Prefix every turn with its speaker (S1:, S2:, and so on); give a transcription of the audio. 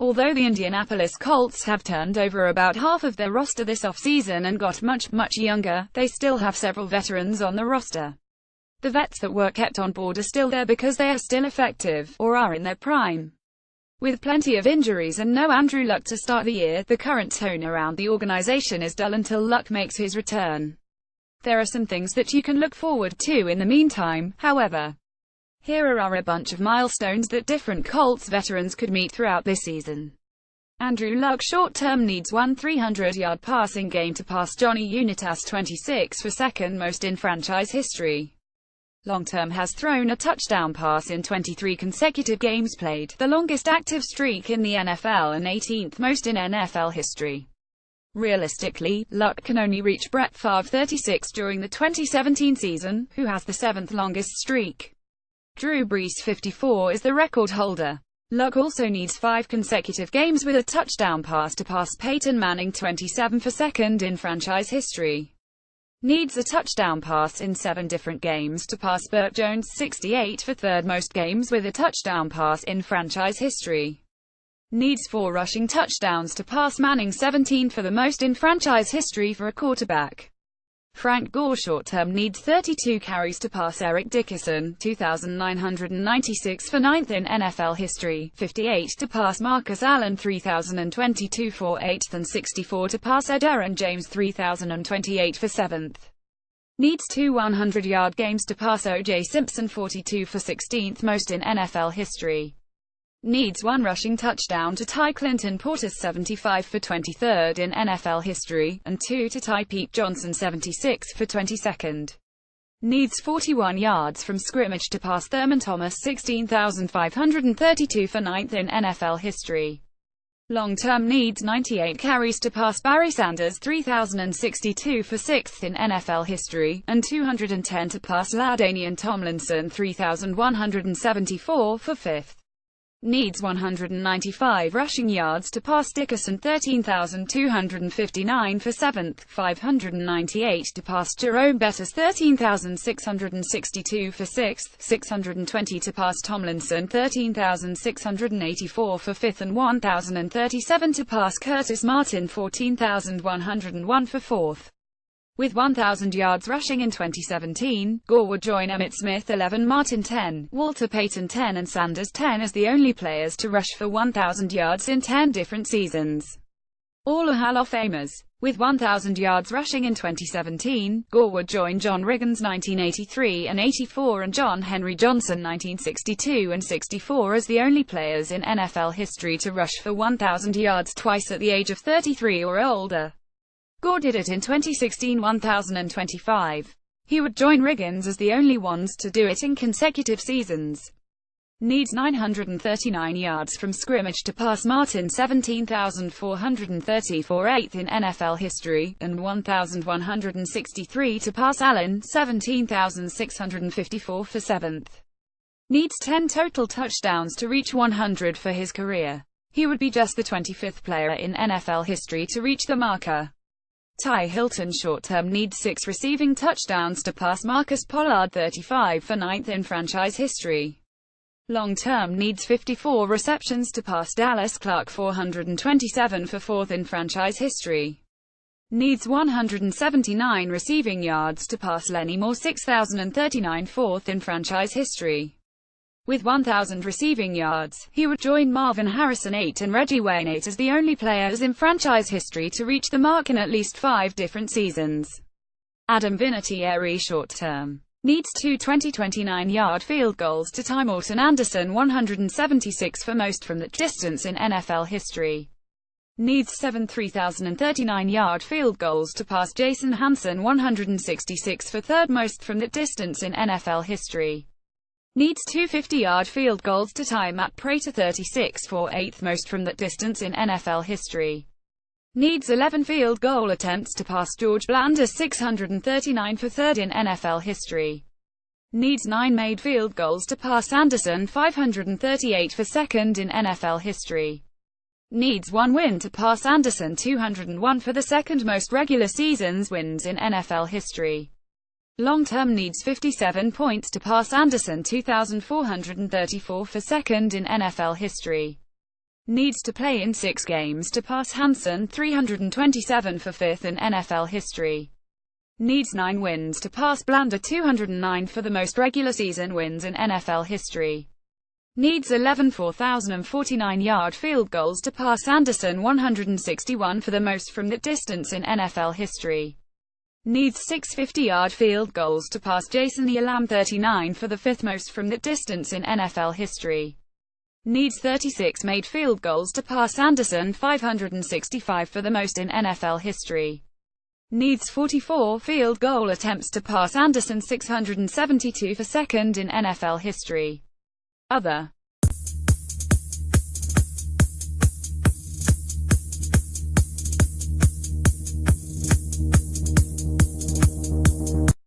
S1: Although the Indianapolis Colts have turned over about half of their roster this offseason and got much younger, they still have several veterans on the roster. The vets that were kept on board are still there because they are still effective, or are in their prime. With plenty of injuries and no Andrew Luck to start the year, the current tone around the organization is dull until Luck makes his return. There are some things that you can look forward to in the meantime, however. Here are a bunch of milestones that different Colts veterans could meet throughout this season. Andrew Luck short-term needs one 300-yard passing game to pass Johnny Unitas 26 for second most in franchise history. Long-term has thrown a touchdown pass in 23 consecutive games played, the longest active streak in the NFL and 18th most in NFL history. Realistically, Luck can only reach Brett Favre 36 during the 2017 season, who has the 7th longest streak. Drew Brees 54 is the record holder. Luck also needs 5 consecutive games with a touchdown pass to pass Peyton Manning 27 for second in franchise history. Needs a touchdown pass in 7 different games to pass Burt Jones 68 for third most games with a touchdown pass in franchise history. Needs 4 rushing touchdowns to pass Manning 17 for the most in franchise history for a quarterback. Frank Gore short-term needs 32 carries to pass Eric Dickerson 2,996 for 9th in NFL history, 58 to pass Marcus Allen 3,022 for 8th and 64 to pass Edgerrin James 3,028 for 7th. Needs 2 100-yard games to pass O.J. Simpson 42 for 16th most in NFL history. Needs 1 rushing touchdown to tie Clinton Portis 75 for 23rd in NFL history, and 2 to tie Pete Johnson 76 for 22nd. Needs 41 yards from scrimmage to pass Thurman Thomas 16,532 for 9th in NFL history. Long-term needs 98 carries to pass Barry Sanders 3,062 for 6th in NFL history, and 210 to pass LaDainian Tomlinson 3,174 for 5th. Needs 195 rushing yards to pass Dickerson 13,259 for 7th, 598 to pass Jerome Bettis 13,662 for 6th, 620 to pass Tomlinson 13,684 for 5th and 1,037 to pass Curtis Martin 14,101 for 4th. With 1,000 yards rushing in 2017, Gore would join Emmitt Smith 11, Martin 10, Walter Payton 10 and Sanders 10 as the only players to rush for 1,000 yards in 10 different seasons. All are Hall of Famers. With 1,000 yards rushing in 2017, Gore would join John Riggins 1983 and 84 and John Henry Johnson 1962 and 64 as the only players in NFL history to rush for 1,000 yards twice at the age of 33 or older. Gore did it in 2016 1,025. He would join Riggins as the only ones to do it in consecutive seasons. Needs 939 yards from scrimmage to pass Martin 17,430 for 8th in NFL history, and 1,163 to pass Allen 17,654 for 7th. Needs 10 total touchdowns to reach 100 for his career. He would be just the 25th player in NFL history to reach the marker. Ty Hilton short-term needs 6 receiving touchdowns to pass Marcus Pollard 35 for 9th in franchise history. Long-term needs 54 receptions to pass Dallas Clark 427 for 4th in franchise history. Needs 179 receiving yards to pass Lenny Moore 6,039 4th in franchise history. With 1,000 receiving yards, he would join Marvin Harrison 8 and Reggie Wayne 8 as the only players in franchise history to reach the mark in at least 5 different seasons. Adam Vinatieri short-term needs 2 29-yard field goals to tie Morton Anderson 176 for most from that distance in NFL history. Needs 7 3,039-yard field goals to pass Jason Hansen 166 for third most from that distance in NFL history. Needs 2 50-yard field goals to tie Matt Prater 36 for 8th most from that distance in NFL history. Needs 11 field goal attempts to pass George Blanda 639 for 3rd in NFL history. Needs 9 made field goals to pass Anderson 538 for 2nd in NFL history. Needs 1 win to pass Anderson 201 for the 2nd most regular seasons wins in NFL history. Long-term needs 57 points to pass Anderson 2,434 for 2nd in NFL history. Needs to play in 6 games to pass Hansen, 327 for 5th in NFL history. Needs 9 wins to pass Blander, 209 for the most regular season wins in NFL history. Needs 11 4,049-yard field goals to pass Anderson, 161 for the most from that distance in NFL history. Needs 6 50-yard field goals to pass Jason Elam, 39 for the 5th most from that distance in NFL history. Needs 36 made field goals to pass Anderson, 565 for the most in NFL history. Needs 44 field goal attempts to pass Anderson, 672 for 2nd in NFL history. Other